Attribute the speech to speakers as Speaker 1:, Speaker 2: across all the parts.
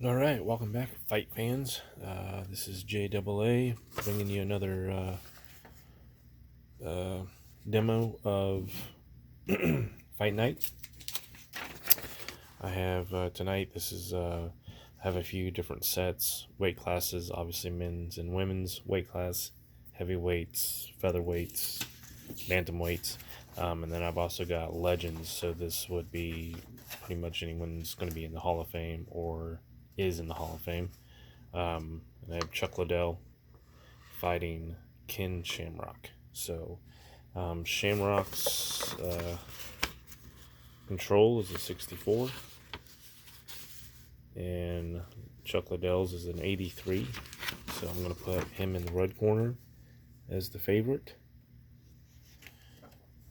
Speaker 1: All right, welcome back, fight fans. This is JAA bringing you another demo of Fight Night. I have tonight. I have a few different sets, weight classes, obviously men's and women's weight class, heavyweights, featherweights, bantamweights, and then I've also got legends. So this would be pretty much anyone's going to be in the Hall of Fame or is in the Hall of Fame. And I have Chuck Liddell fighting Ken Shamrock. So Shamrock's control is a 64, and Chuck Liddell's is an 83. So I'm going to put him in the red corner as the favorite,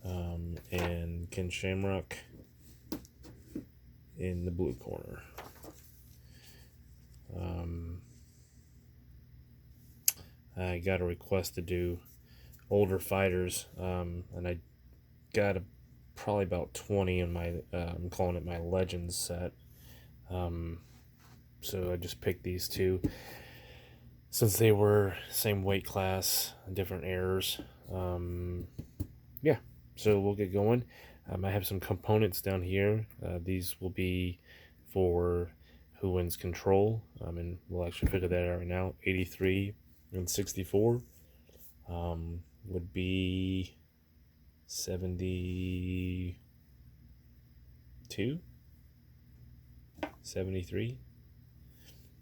Speaker 1: and Ken Shamrock in the blue corner. I got a request to do older fighters, and I got probably about 20 in my, I'm calling it my Legends set. So I just picked these two since they were same weight class, different errors. Yeah, so we'll get going. I have some components down here. These will be for who wins control, and we'll actually figure that out right now. 83 and 64 would be 72, 73.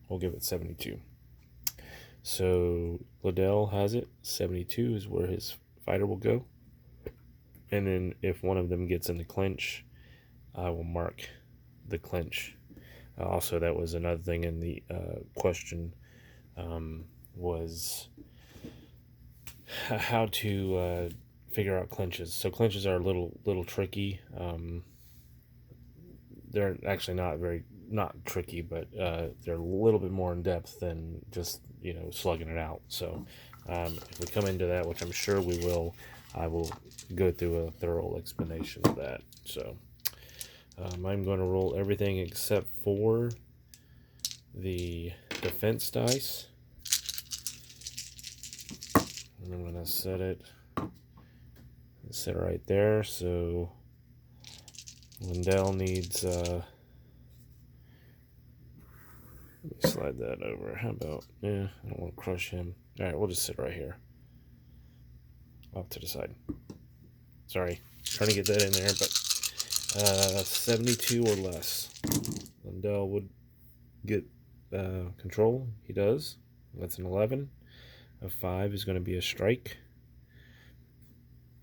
Speaker 1: We'll give it 72. So Liddell has it. 72 is where his fighter will go. And then if one of them gets in the clinch, I will mark the clinch. Also, that was another thing in the question, was how to figure out clinches. So clinches are a little tricky. They're actually not tricky, but they're a little bit more in depth than just slugging it out. So if we come into that, which I'm sure we will, I will go through a thorough explanation of that. So I'm going to roll everything except for the defense dice, and I'm going to set it right there. So Liddell needs let me slide that over. How about, I don't want to crush him. All right, we'll just sit right here, off to the side. Sorry, trying to get that in there, but 72 or less. Liddell would get control. He does. That's an 11. A 5 is going to be a strike.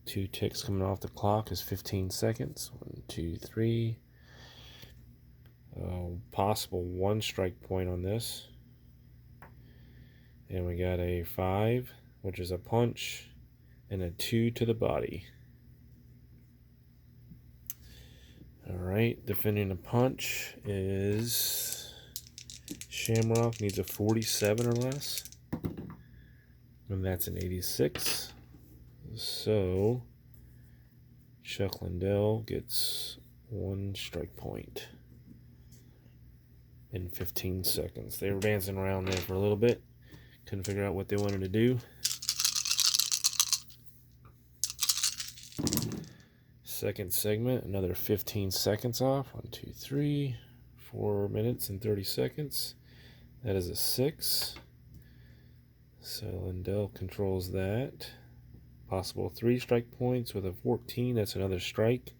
Speaker 1: 2 ticks coming off the clock is 15 seconds. 1, 2, 3. Possible 1 strike point on this. And we got a 5, which is a punch, and a 2 to the body. Alright, defending a punch is Shamrock, needs a 47 or less. And that's an 86. So Chuck Liddell gets 1 strike point in 15 seconds. They were dancing around there for a little bit. Couldn't figure out what they wanted to do. Second segment, another 15 seconds off. 1, 2, 3, 4 minutes and 30 seconds. That is a 6. So Liddell controls that. Possible 3 strike points with a 14. That's another strike.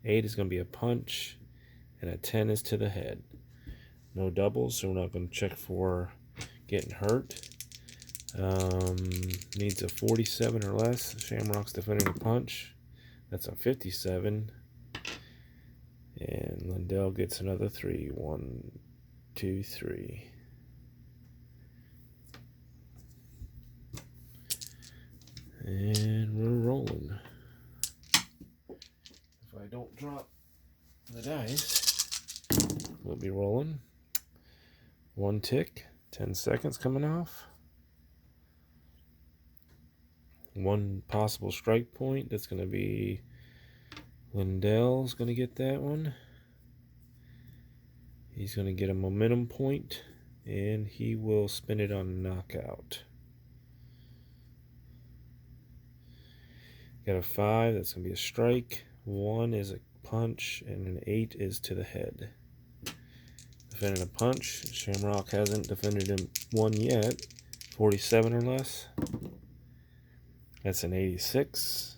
Speaker 1: 8 is going to be a punch, and a 10 is to the head. No doubles, so we're not going to check for getting hurt. Needs a 47 or less. Shamrock's defending a punch. That's a 57. And Liddell gets another 3. 1, 2, 3. And we're rolling. If I don't drop the dice, we'll be rolling. 1 tick, 10 seconds coming off. 1 possible strike point. That's going to be Liddell's going to get that one. He's going to get a momentum point, and he will spin it on knockout. Got a 5, that's going to be a strike. 1 is a punch, and an 8 is to the head. Defending a punch. Shamrock hasn't defended him one yet. 47 or less. That's an 86.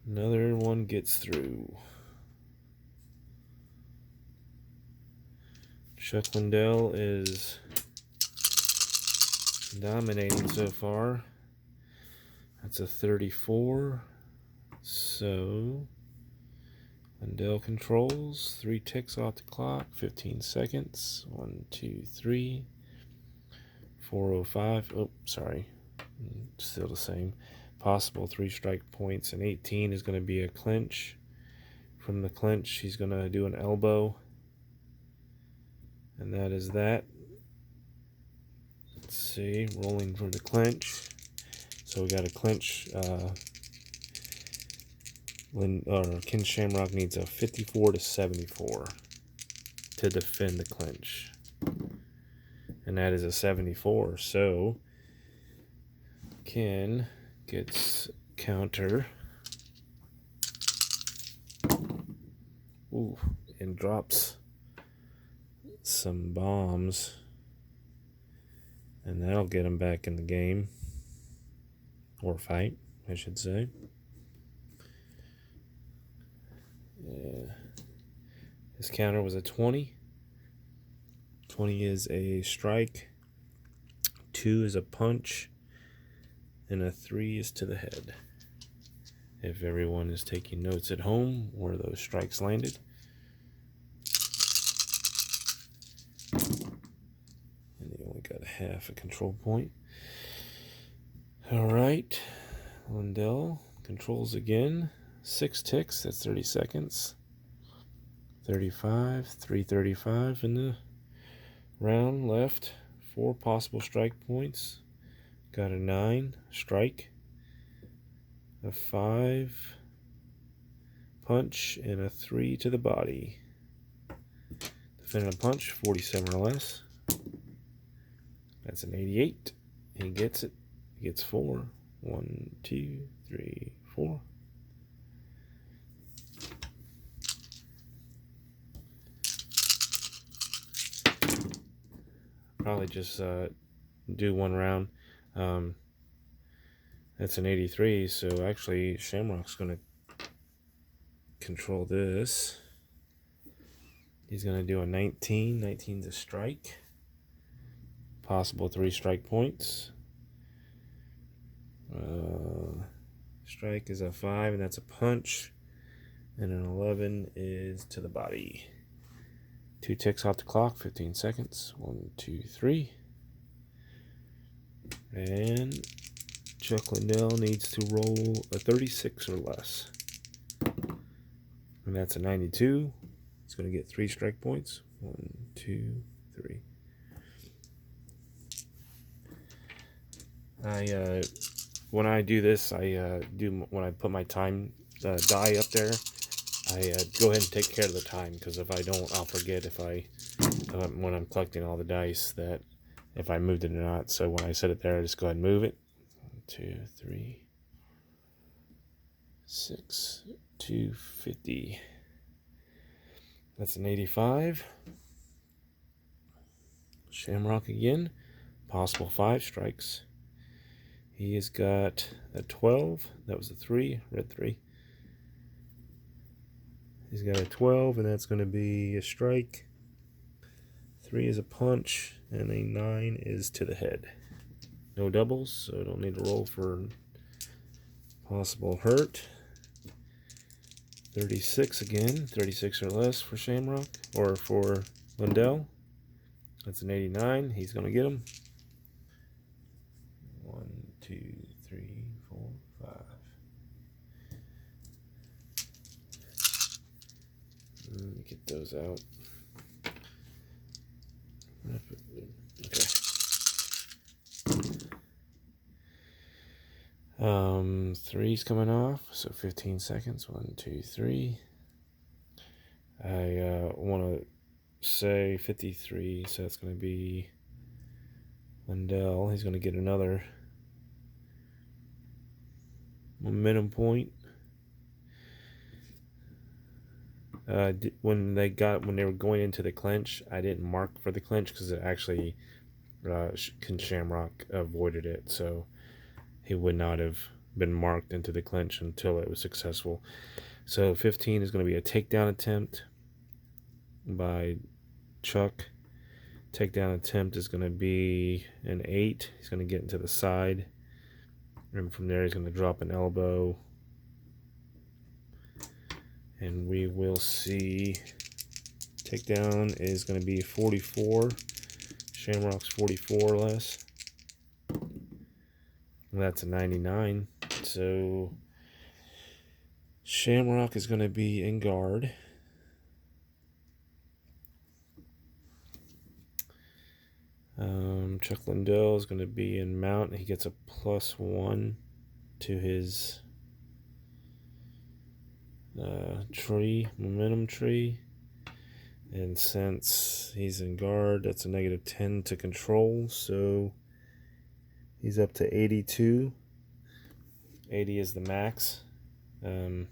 Speaker 1: Another one gets through. Chuck Liddell is dominating so far. That's a 34. So Liddell controls. 3 ticks off the clock. 15 seconds. 1, 2, 3. 405. Oh, sorry. Still the same. Possible 3 strike points. And 18 is going to be a clinch. From the clinch, he's going to do an elbow. And that is that. Let's see. Rolling for the clinch. So we got a clinch. Ken Shamrock needs a 54 to 74 to defend the clinch. And that is a 74. So Ken gets counter. Ooh, and drops some bombs. And that'll get him back in the game. Or fight, I should say. His counter was a 20. 20 is a strike. 2 is a punch. And a 3 is to the head. If everyone is taking notes at home where those strikes landed. And they only got a half a control point. Alright. Liddell controls again. 6 ticks, that's 30 seconds. 35, 335 in the round left. 4 possible strike points. Got a 9, strike. A 5, punch, and a 3 to the body. Defending a punch, 47 or less. That's an 88. He gets it. He gets 4. 1, 2, 3, 4. Probably just do one round. That's an 83, so actually Shamrock's going to control this. He's going to do a 19. 19's a strike. Possible 3 strike points. Strike is a 5, and that's a punch. And an 11 is to the body. 2 ticks off the clock, 15 seconds. 1, 2, 3. And Chuck Liddell needs to roll a 36 or less. And that's a 92. He's going to get 3 strike points. 1, 2, 3. When I do this, when I put my time die up there, I go ahead and take care of the time, because if I don't, I'll forget when I'm collecting all the dice that if I moved it or not. So when I set it there, I just go ahead and move it. 1, 2, 3, 6, 250. That's an 85. Shamrock again. Possible 5 strikes. He has got a 12. That was a 3. Red 3. He's got a 12, and that's going to be a strike. 3 is a punch, and a 9 is to the head. No doubles, so I don't need to roll for possible hurt. 36 again. 36 or less for Shamrock, or for Liddell. That's an 89. He's going to get him. 1, 2, 3, 4, 5. Let me get those out. Okay. 3's coming off, so 15 seconds. 1, 2, 3. I want to say 53, so that's going to be Liddell. He's going to get another momentum point. When they were going into the clinch, I didn't mark for the clinch because it actually Shamrock avoided it, so he would not have been marked into the clinch until it was successful. So 15 is going to be a takedown attempt by Chuck. Takedown attempt is going to be an 8. He's going to get into the side, and from there he's going to drop an elbow, and we will see. Takedown is going to be 44. Shamrock's 44 less. That's a 99. So Shamrock is going to be in guard. Chuck Liddell is going to be in mount. He gets a +1 to his momentum tree. And since he's in guard, that's a -10 to control. So he's up to 82. 80 is the max. And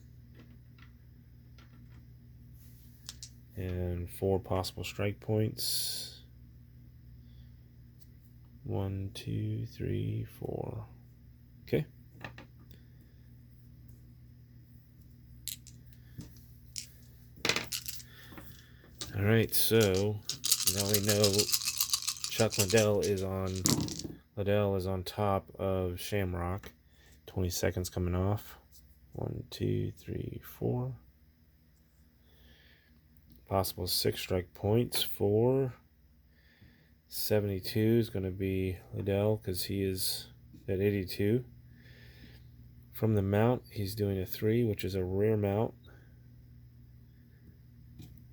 Speaker 1: 4 possible strike points. 1, 2, 3, 4. Okay. All right, so now we know Chuck Liddell is on top of Shamrock. 20 seconds coming off. 1, 2, 3, 4. Possible 6 strike points for 72 is going to be Liddell because he is at 82. From the mount, he's doing a 3, which is a rear mount.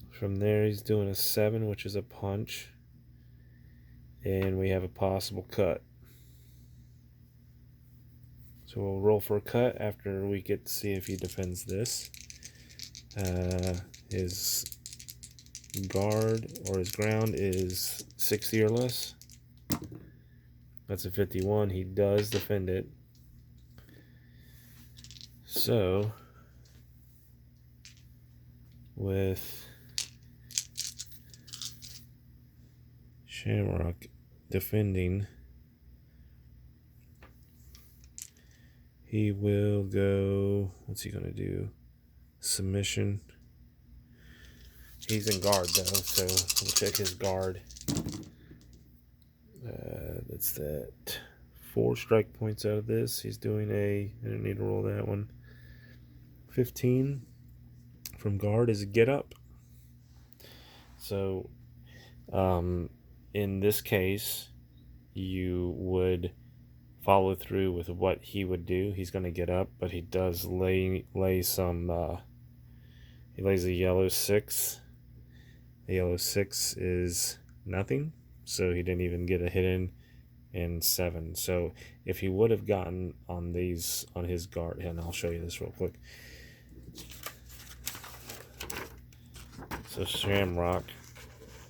Speaker 1: From there, he's doing a 7, which is a punch. And we have a possible cut. So we'll roll for a cut after we get to see if he defends this. His guard or his ground is 60 or less. That's a 51. He does defend it. So with Shamrock defending, he will go, what's he going to do? Submission. He's in guard though, so we'll check his guard. That's that. 4 strike points out of this. He's doing I don't need to roll that one. 15 from guard is a get up. So in this case, you would follow through with what he would do. He's going to get up, but he does lay some. He lays a yellow 6. The yellow 6 is nothing, so he didn't even get a hit in 7. So if he would have gotten on his guard, and I'll show you this real quick. So Shamrock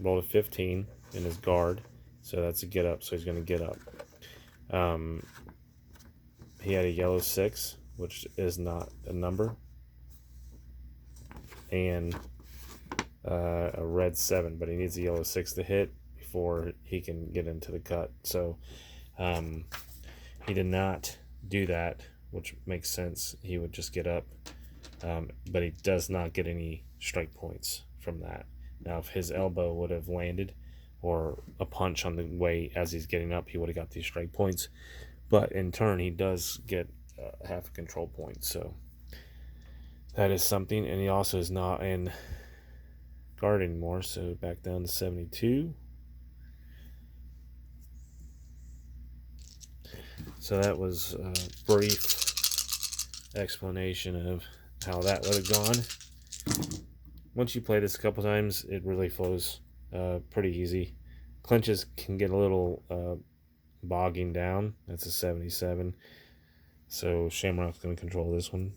Speaker 1: rolled a 15 in his guard, so that's a get up. So he's going to get up. He had a yellow 6, which is not a number, and a red 7, but he needs a yellow 6 to hit before he can get into the cut. So he did not do that, which makes sense. He would just get up, but he does not get any strike points from that. Now, if his elbow would have landed or a punch on the way as he's getting up, he would have got these strike points. But in turn, he does get half a control point. So that is something. And he also is not in guard anymore. So back down to 72. So that was a brief explanation of how that would have gone. Once you play this a couple times, it really flows pretty easy. Clinches can get a little bogging down. That's a 77. So Shamrock's going to control this one.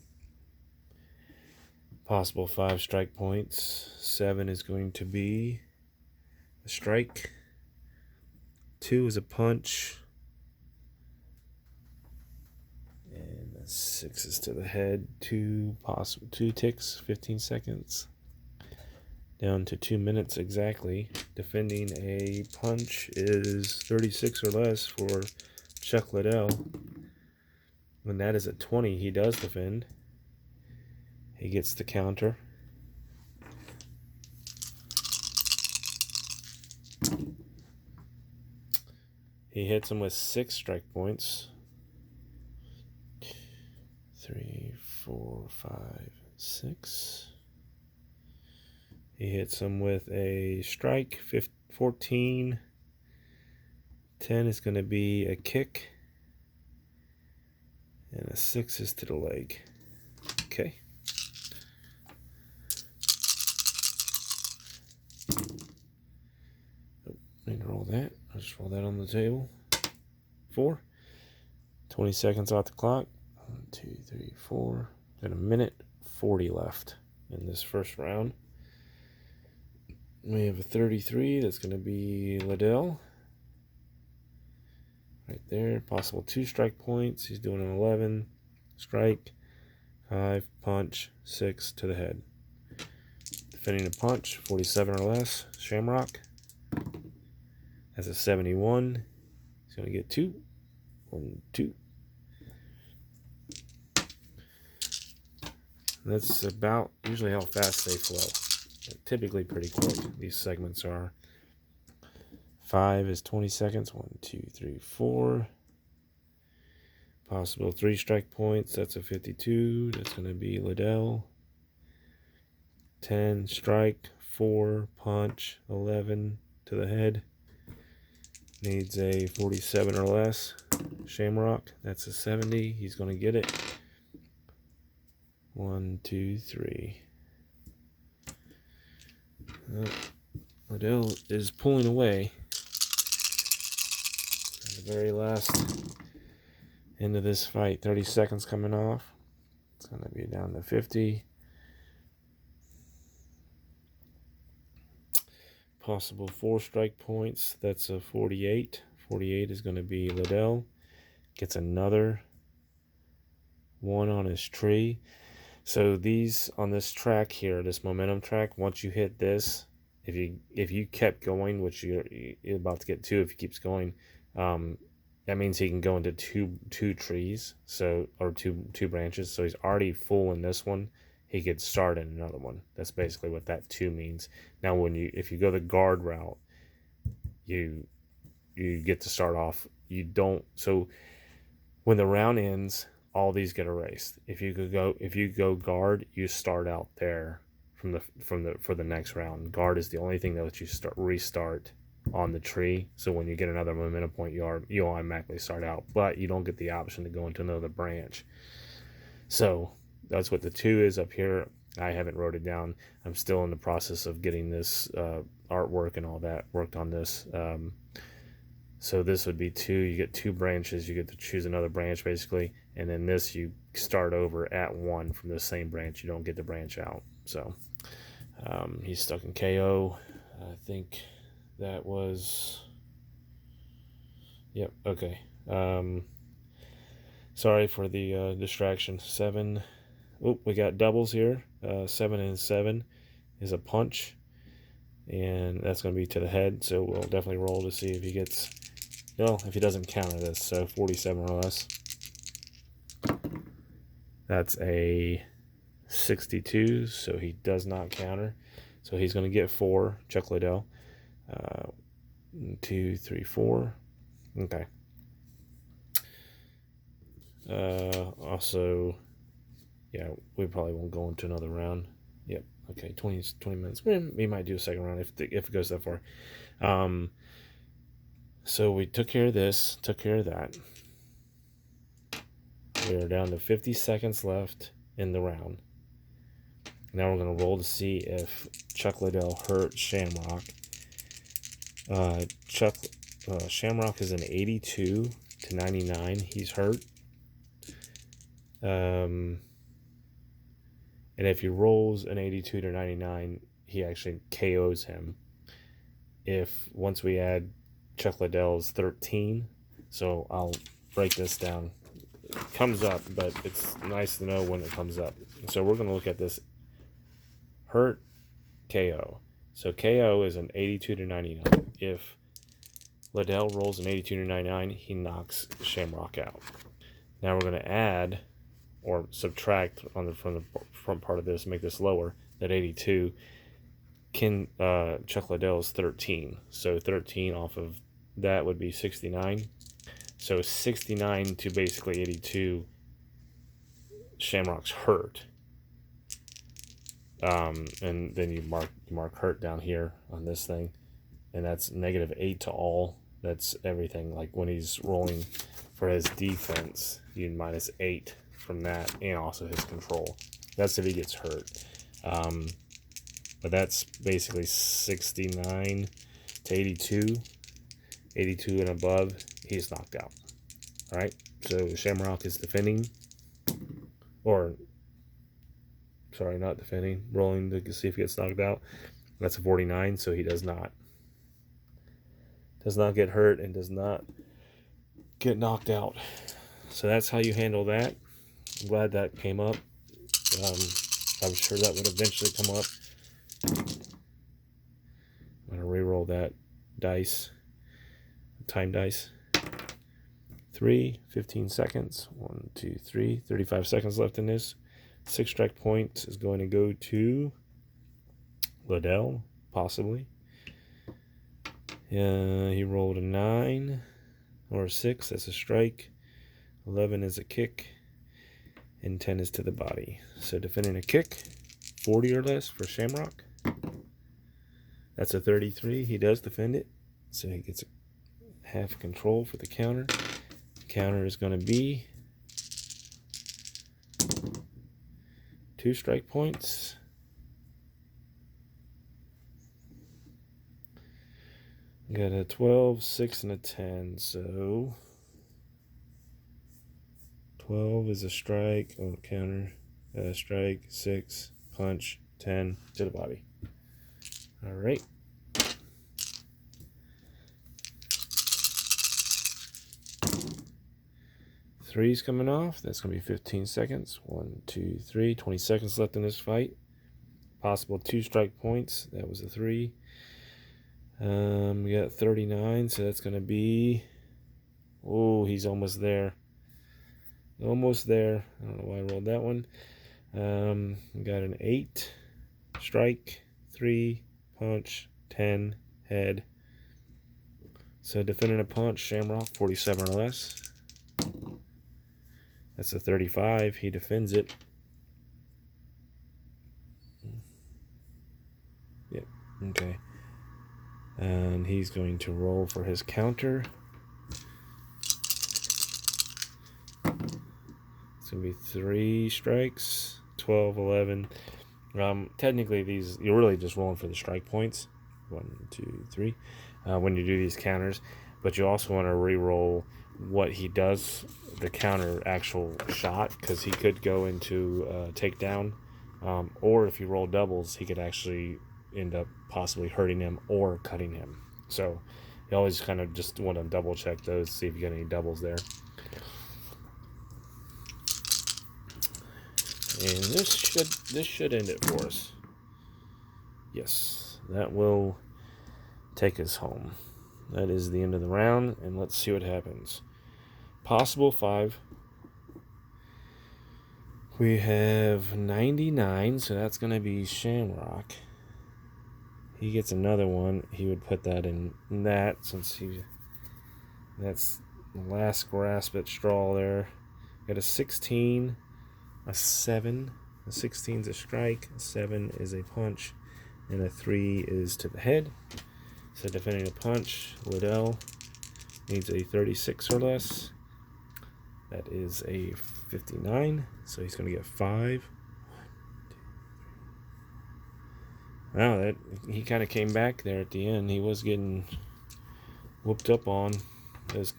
Speaker 1: Possible 5 strike points. 7 is going to be a strike. 2 is a punch. And 6 is to the head. 2 ticks, 15 seconds. Down to 2 minutes exactly. Defending a punch is 36 or less for Chuck Liddell. When that is at 20, he does defend. He gets the counter. He hits him with 6 strike points. 3, 4, 5, 6. He hits him with a strike. 14. 10 is going to be a kick. And a 6 is to the leg. Okay. Need to roll that. I'll just roll that on the table. 4. 20 seconds off the clock. 1, 2, 3, 4. Got a minute 40 left in this first round. We have a 33. That's going to be Liddell. Right there. Possible 2 strike points. He's doing an 11. Strike. 5. Punch. 6 to the head. Defending a punch. 47 or less. Shamrock. That's a 71. He's going to get 2. 1, 2. And that's about usually how fast they flow. They're typically pretty quick. These segments are. 5 is 20 seconds. 1, 2, 3, 4. Possible 3 strike points. That's a 52. That's going to be Liddell. 10 strike. 4 punch. 11 to the head. Needs a 47 or less. Shamrock. That's a 70. He's going to get it. 1, 2, 3. Liddell is pulling away. The very last end of this fight. 30 seconds coming off. It's going to be down to 50. Possible 4 strike points. That's a 48. 48 is going to be Liddell. Gets another 1 on his tree. So these on this track here, this momentum track, once you hit this, if you kept going, which you're about to get to if he keeps going, that means he can go into two trees, so or two branches. So he's already full in this one. He could start in another one. That's basically what that 2 means. Now, if you go the guard route, you get to start off. You don't. So when the round ends, all these get erased. If you go guard, you start out there for the next round. Guard is the only thing that lets you restart on the tree. So when you get another momentum point, you automatically start out, but you don't get the option to go into another branch. So that's what the 2 is up here. I haven't wrote it down. I'm still in the process of getting this artwork and all that worked on this. So this would be 2. You get 2 branches. You get to choose another branch basically, and then this you start over at 1 from the same branch. You don't get to branch out. So he's stuck in KO. I think that was. Yep. Okay. Sorry for the distraction. 7. Oh, we got doubles here. 7 and 7 is a punch, and that's going to be to the head. So we'll definitely roll to see if he gets. Well, if he doesn't counter this, so 47 or less. That's a 62, so he does not counter. So he's going to get 4. Chuck Liddell. 2, 3, 4. Okay. Also, yeah, we probably won't go into another round. Yep. Okay, 20 minutes. We might do a second round if it goes that far. So we took care of this, took care of that. We're down to 50 seconds left in the round. Now we're going to roll to see if Chuck Liddell hurt Shamrock. Shamrock is an 82 to 99. He's hurt. And if he rolls an 82 to 99, he actually KOs him. If once we add Chuck Liddell's 13, so I'll break this down. It comes up, but it's nice to know when it comes up. So we're going to look at this hurt KO. So KO is an 82 to 99. If Liddell rolls an 82 to 99, he knocks Shamrock out. Now we're going to add or subtract from the front part of this, make this lower, that 82. Chuck Liddell's 13. So 13 off of that would be 69. So 69 to basically 82, Shamrock's hurt. And then you mark hurt down here on this thing, and that's -8 to all. That's everything. Like when he's rolling for his defense, you -8 from that, and also his control. That's if he gets hurt. But that's basically 69 to 82. 82 and above, he's knocked out. All right. So Shamrock is defending, or sorry, not defending, rolling to see if he gets knocked out. That's a 49, so he does not get hurt and does not get knocked out. So that's how you handle that. I'm glad that came up. I'm sure that would eventually come up. I'm gonna re-roll that dice, time dice. 15 seconds. 1, 2, 3. 35 seconds left in this. 6 strike points is going to go to Liddell, possibly. He rolled a 9 or a 6. That's a strike. 11 is a kick. And 10 is to the body. So defending a kick, 40 or less for Shamrock. That's a 33. He does defend it. So he gets half control for the counter. The counter is going to be 2 strike points. Got a 12, 6, and a 10. So 12 is a strike. Oh, counter. Strike, 6, punch, 10 to the body. All right. Three's coming off. That's going to be 15 seconds. 1, 2, 3. 20 seconds left in this fight. Possible 2 strike points. That was a 3. We got 39, so that's going to be... Oh, he's almost there. Almost there. I don't know why I rolled that one. We got an 8. Strike, 3, punch, 10, head. So defending a punch, Shamrock, 47 or less. That's a 35. He defends it. Yep. Okay. And he's going to roll for his counter. It's going to be 3 strikes, 12, 11. Technically, these, you're really just rolling for the strike points. 1, 2, 3. When you do these counters. But you also want to re-roll what he does, the counter actual shot, because he could go into takedown. Or if you roll doubles, he could actually end up possibly hurting him or cutting him. So you always kind of just want to double check those, see if you get any doubles there. And this should end it for us. Yes, that will take us home. That is the end of the round, and let's see what happens. Possible 5. We have 99, so that's going to be Shamrock. He gets another one. He would put that in that, since that's the last grasp at straw there. Got a 16, a 7. A 16 is a strike, a 7 is a punch, and a 3 is to the head. So defending a punch, Liddell needs a 36 or less. That is a 59, so he's going to get 5. Wow, he kind of came back there at the end. He was getting whooped up on. Those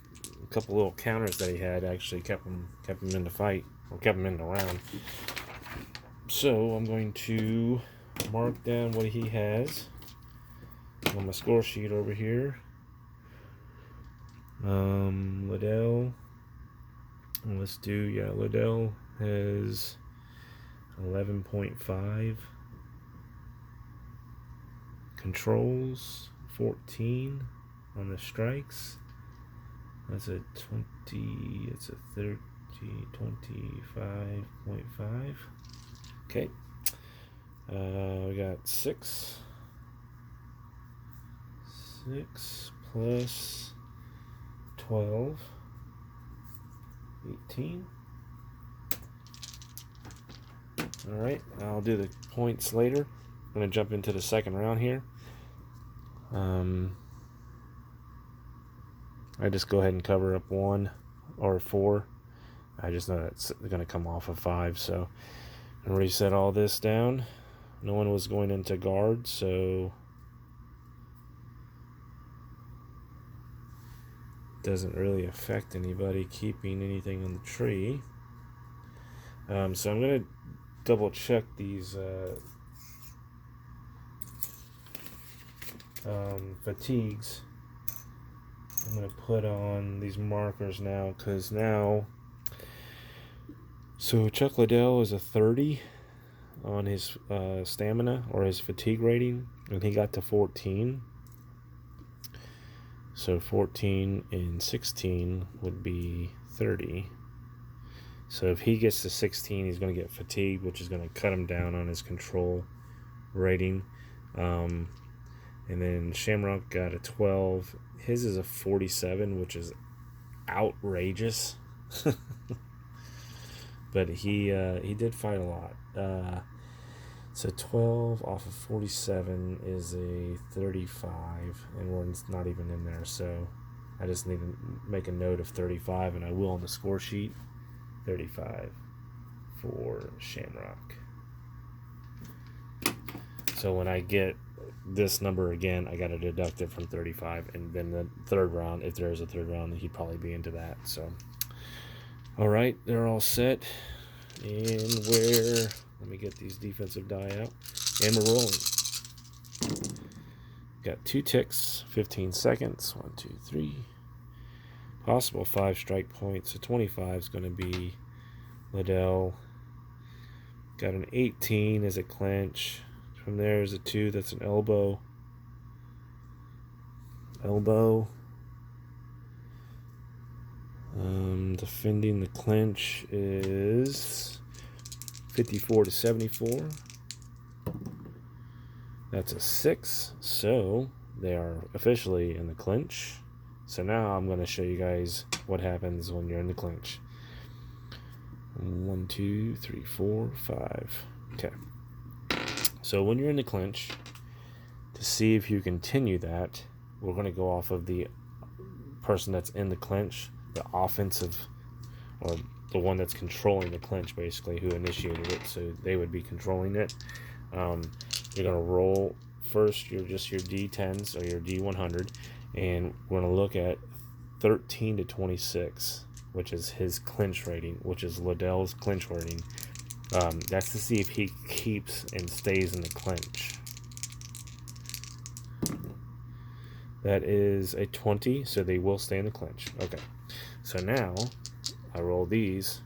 Speaker 1: couple little counters that he had actually kept him in the fight, or kept him in the round. So I'm going to mark down what he has on my score sheet over here. Liddell. Let's do, Liddell has 11.5. Controls 14 on the strikes. That's a 20, it's a 30, 25.5. Okay. We got 6 plus 12, 18. All right, I'll do the points later. I'm going to jump into the second round here. I just go ahead and cover up 1 or 4. I just know it's going to come off of 5, so I'm going to reset all this down. No one was going into guard, so it doesn't really affect anybody keeping anything on the tree. So I'm going to double check these fatigues. I'm going to put on these markers now, because now, so Chuck Liddell is a 30 on his stamina or his fatigue rating, and he got to 14. So 14 and 16 would be 30. So if he gets to 16, he's going to get fatigued, which is going to cut him down on his control rating. And then Shamrock got a 12. His is a 47, which is outrageous. But he did fight a lot. So 12 off of 47 is a 35, and we're not even in there. So I just need to make a note of 35, and I will on the score sheet. 35 for Shamrock. So when I get this number again, I got to deduct it from 35, and then the third round, if there is a third round, he'd probably be into that. So, all right, they're all set. And let me get these defensive die out, and we're rolling. Got 2 ticks, 15 seconds. 1, 2, 3. Possible 5 strike points. So 25 is going to be Liddell. Got an 18 as a clinch. From there is a 2. That's an elbow. Defending the clinch is 54 to 74. That's a 6. So they are officially in the clinch. So now I'm going to show you guys what happens when you're in the clinch. 1, 2, 3, 4, 5. Okay. So when you're in the clinch, to see if you continue that, we're going to go off of the person that's in the clinch, the offensive, or the one that's controlling the clinch, basically, who initiated it. So they would be controlling it. You're going to roll first your D10s or your D100, and we're going to look at 13 to 26, which is his clinch rating, which is Liddell's clinch rating. That's to see if he keeps and stays in the clinch. That is a 20, so they will stay in the clinch. Okay, so now I roll these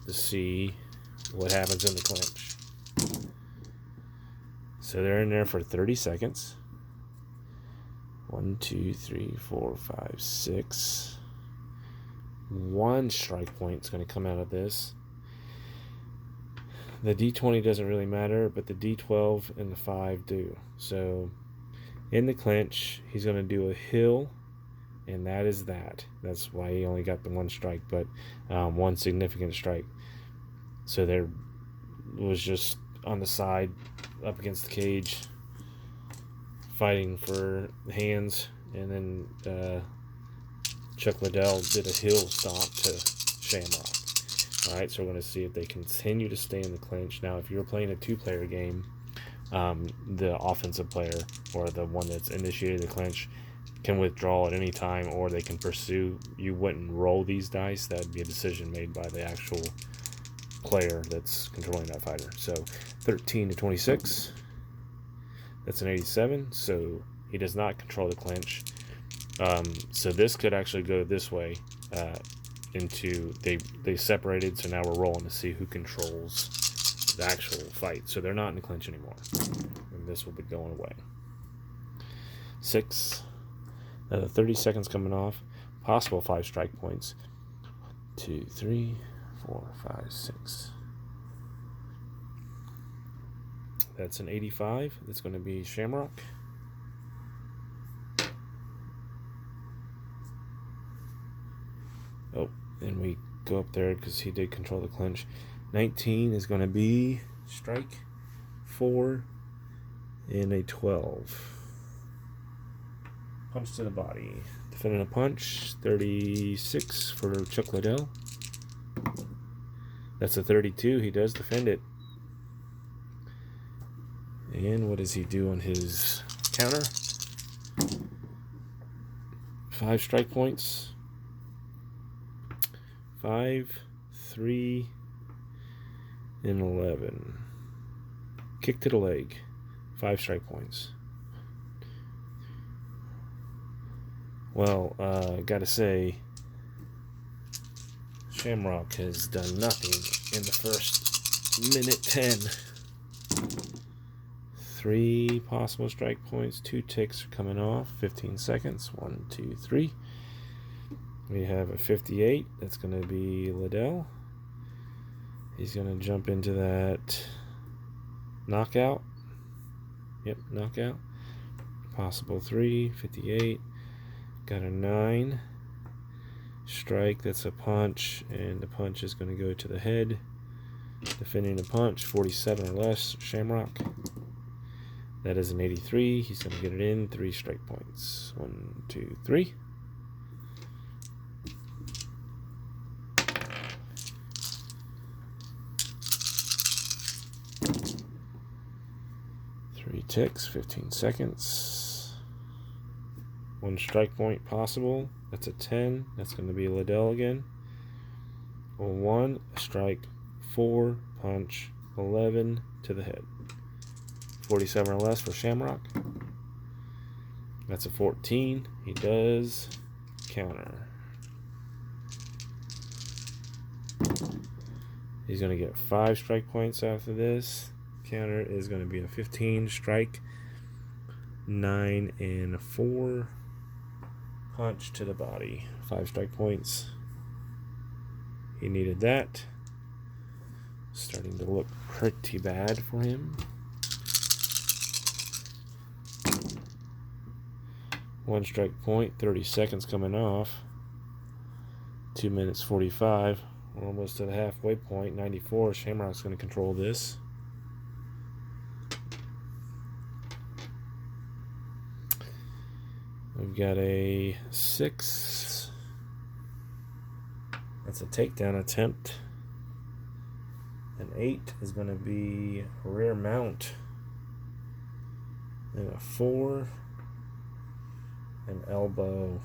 Speaker 1: to see what happens in the clinch. So they're in there for 30 seconds. 1, 2, 3, 4, 5, 6. 1 strike point is going to come out of this. The D20 doesn't really matter, but the D12 and the 5 do. So in the clinch, he's going to do a hill, and that is that. That's why he only got the 1 strike, but 1 significant strike. So there was just on the side, up against the cage, fighting for hands, and then Chuck Liddell did a heel stomp to Shamrock. Alright, so we're going to see if they continue to stay in the clinch. Now, if you're playing a 2-player game, the offensive player, or the one that's initiated the clinch, can withdraw at any time, or they can pursue. You wouldn't roll these dice. That would be a decision made by the actual player that's controlling that fighter. So 13 to 26. That's an 87. So he does not control the clinch. So this could actually go this way into they separated. So now we're rolling to see who controls the actual fight. So they're not in the clinch anymore, and this will be going away. 6. 30 seconds coming off. Possible 5 strike points. 2, 3, 4, 5, 6. That's an 85. That's going to be Shamrock. Oh, and we go up there because he did control the clinch. 19 is going to be strike 4 and a 12. Punch to the body. Defending a punch. 36 for Chuck Liddell. That's a 32. He does defend it. And what does he do on his counter? 5 strike points. 5, 3, and 11. Kick to the leg. 5 strike points. Well, gotta say, Shamrock has done nothing in the first minute 10. 3 possible strike points. 2 ticks are coming off. 15 seconds. 1, 2, 3. We have a 58. That's going to be Liddell. He's going to jump into that knockout. Yep, knockout. Possible 3. 58. Got a 9. Strike. That's a punch. And the punch is going to go to the head. Defending the punch. 47 or less. Shamrock. That is an 83. He's going to get it in. 3 strike points. 1, 2, 3. Ticks, 15 seconds. 1 strike point possible. That's a 10. That's going to be Liddell again. 1, strike, 4, punch, 11 to the head. 47 or less for Shamrock. That's a 14. He does counter. He's going to get 5 strike points after this. Counter is going to be a 15. Strike, 9 and 4. Punch to the body. 5 strike points. He needed that. Starting to look pretty bad for him. 1 strike point. 30 seconds coming off. 2 minutes 45. We're almost to the halfway point. 94. Shamrock's going to control this. We've got a 6. That's a takedown attempt. An 8 is going to be a rear mount. And a 4. An elbow.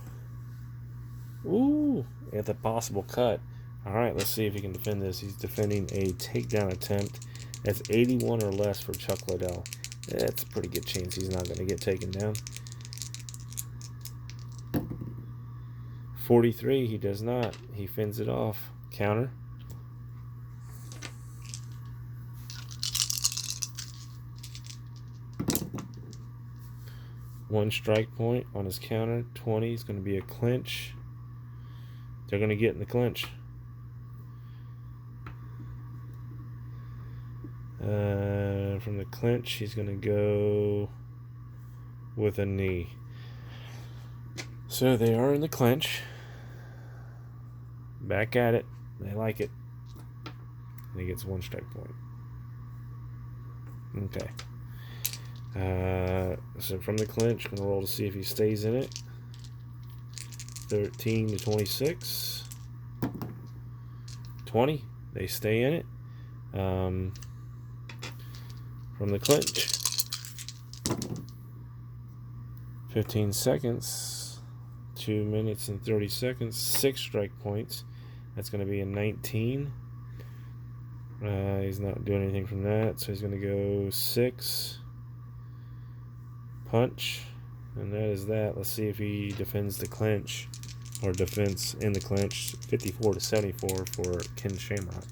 Speaker 1: Ooh, at the possible cut. Alright, let's see if he can defend this. He's defending a takedown attempt. That's 81 or less for Chuck Liddell. That's a pretty good chance he's not going to get taken down. 43, he does not. He fends it off. Counter. One strike point on his counter. 20 is going to be a clinch. They're going to get in the clinch. From the clinch, he's going to go with a knee. So they are in the clinch. Back at it. They like it. And he gets 1 strike point. Okay. So from the clinch, going to roll to see if he stays in it. 13 to 26. 20. They stay in it. From the clinch. 15 seconds. 2 minutes and 30 seconds. 6 strike points. That's going to be a 19. He's not doing anything from that, so he's going to go 6. Punch. And that is that. Let's see if he defends the clinch. Or defense in the clinch. 54-74 for Ken Shamrock.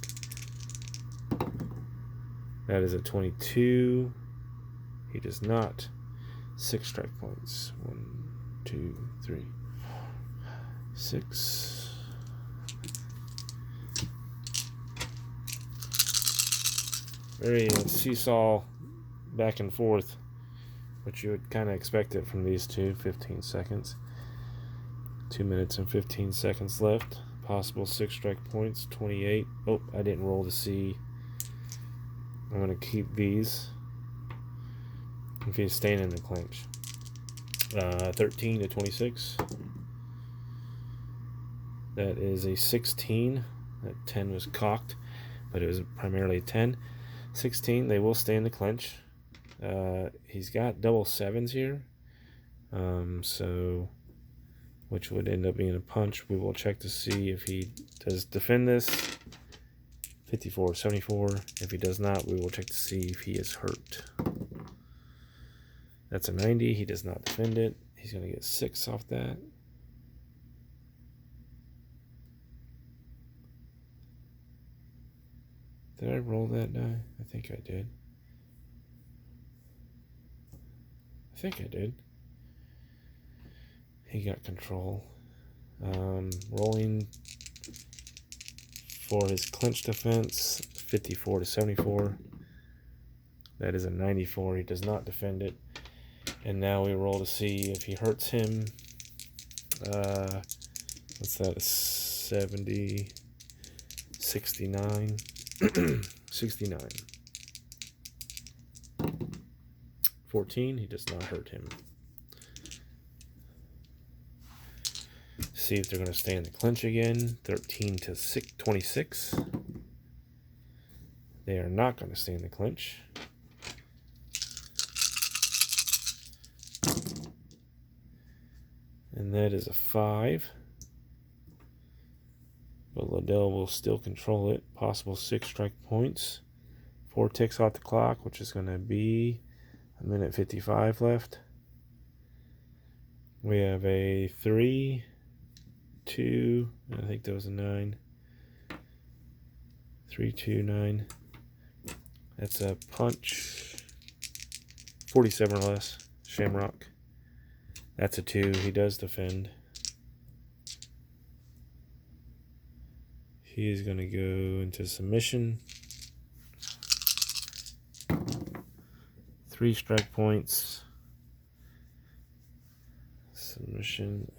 Speaker 1: That is a 22. He does not. 6 strike points. 1, 2, 3, 4, 6. Very seesaw back and forth, which you would kind of expect it from these two. 15 seconds. 2 minutes and 15 seconds left. Possible 6 strike points. 28. Oh, I didn't roll to see. I'm going to keep these. If he's staying in the clinch. 13-26. That is a 16. That 10 was cocked, but it was primarily a 10. 16, they will stay in the clinch. He's got double 7s here. So, which would end up being a punch. We will check to see if he does defend this. 54-74. If he does not, we will check to see if he is hurt. That's a 90. He does not defend it. He's going to get 6 off that. Did I roll that die? I think I did. He got control. Rolling for his clinch defense, 54-74. That is a 94. He does not defend it. And now we roll to see if he hurts him. What's that? A 70, 69. 69. 14. He does not hurt him. See if they're going to stay in the clinch again. 13-26. They are not going to stay in the clinch. And that is a 5. But Liddell will still control it. Possible 6 strike points. 4 ticks off the clock, which is going to be a minute 55 left. We have a 3, 2, I think that was a 9. 3, 2, 9. That's a punch. 47 or less. Shamrock. That's a 2. He does defend. He is going to go into submission. 3 strike points. Submission.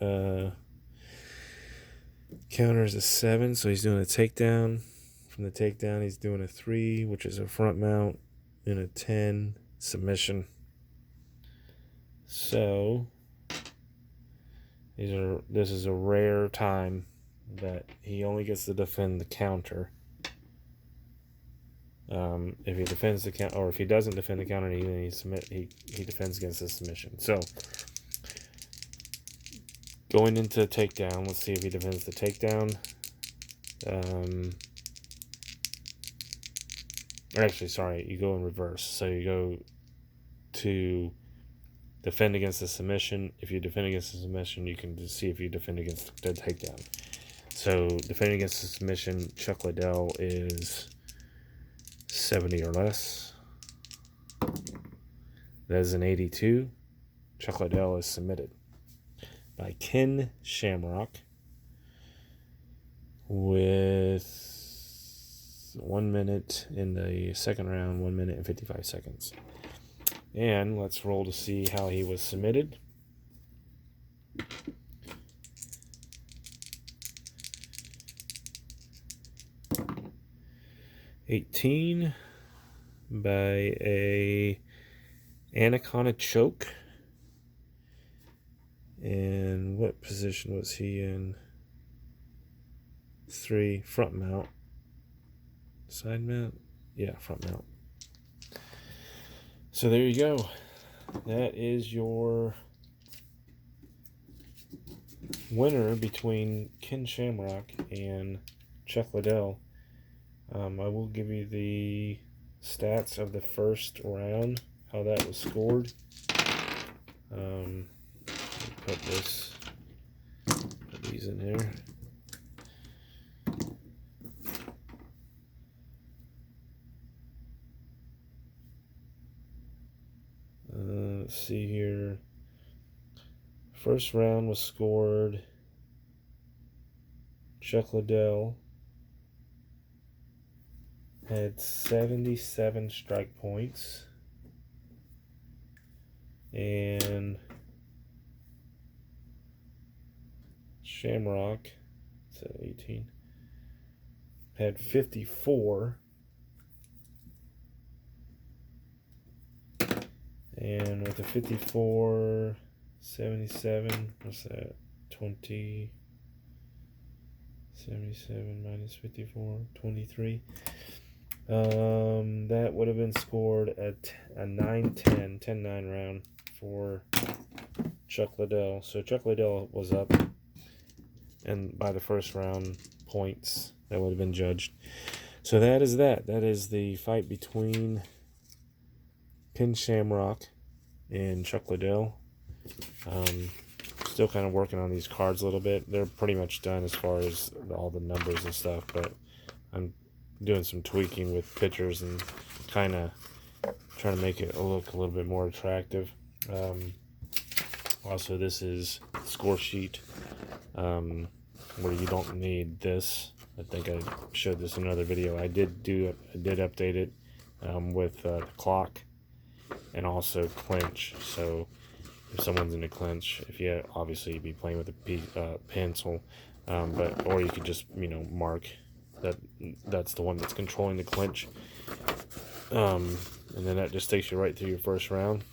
Speaker 1: Counter is a 7, so he's doing a takedown. From the takedown, he's doing a 3, which is a front mount, and a 10 submission. So this is a rare time that he only gets to defend the counter. If he defends the counter, or if he doesn't defend the counter, he defends against the submission. So going into takedown, let's see if he defends the takedown. Or actually, sorry, you go in reverse. So you go to defend against the submission. If you defend against the submission, you can just see if you defend against the takedown. So defending against the submission, Chuck Liddell is 70 or less. That is an 82. Chuck Liddell is submitted by Ken Shamrock with 1 minute in the second round, 1 minute and 55 seconds. And let's roll to see how he was submitted. $18 by a anaconda choke. And what position was he in? 3, front mount. Side mount? Yeah, front mount. So there you go. That is your winner between Ken Shamrock and Chuck Liddell. I will give you the stats of the first round, how that was scored. Put these in here. Let's see here. First round was scored. Chuck Liddell had 77 strike points. And Shamrock, it's at 18, had 54. And with the 54, 77, what's that? 20, 77 minus 54, 23. That would have been scored at a 9-10, 10-9 round for Chuck Liddell. So Chuck Liddell was up, and by the first round points that would have been judged. So that is that. That is the fight between Pin Shamrock and Chuck Liddell. Still kind of working on these cards a little bit. They're pretty much done as far as all the numbers and stuff, but I'm doing some tweaking with pictures and kind of trying to make it look a little bit more attractive. Also, this is score sheet, where you don't need this. I think I showed this in another video. I did update it with the clock and also clinch. So if someone's in a clinch, if you obviously be playing with a pencil, or you could just mark that's the one that's controlling the clinch, and then that just takes you right through your first round.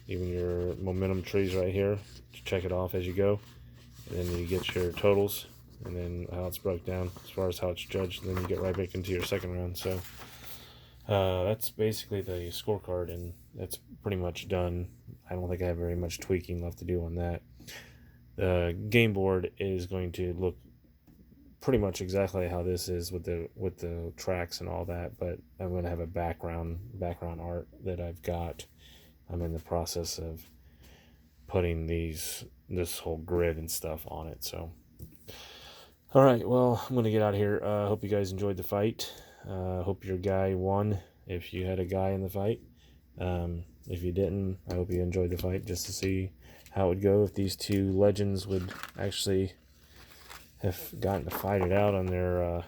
Speaker 1: Even your momentum trees right here, check it off as you go, and then you get your totals, and then how it's broke down as far as how it's judged, and then you get right back into your second round. So that's basically the scorecard, and that's pretty much done. I don't think I have very much tweaking left to do on that. The game board is going to look pretty much exactly how this is with the tracks and all that, but I'm going to have a background art that I've got. I'm in the process of putting this whole grid and stuff on it. So all right, well, I'm going to get out of here. Hope you guys enjoyed the fight. Hope your guy won if you had a guy in the fight. If you didn't, I hope you enjoyed the fight, just to see how it would go if these two legends would actually have gotten to fight it out on their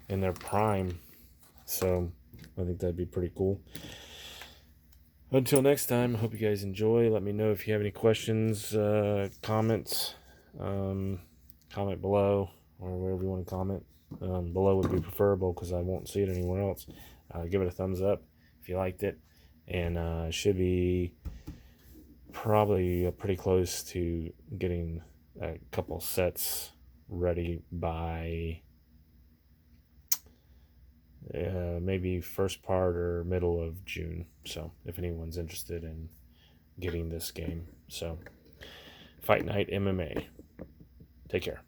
Speaker 1: in their prime. So I think that'd be pretty cool. Until next time, I hope you guys enjoy. Let me know if you have any questions, comments. Comment below, or wherever you want to comment. Below would be preferable because I won't see it anywhere else. Give it a thumbs up if you liked it, and should be probably pretty close to getting a couple sets ready by maybe first part or middle of June. So if anyone's interested in getting this game. So Fight Night MMA. Take care.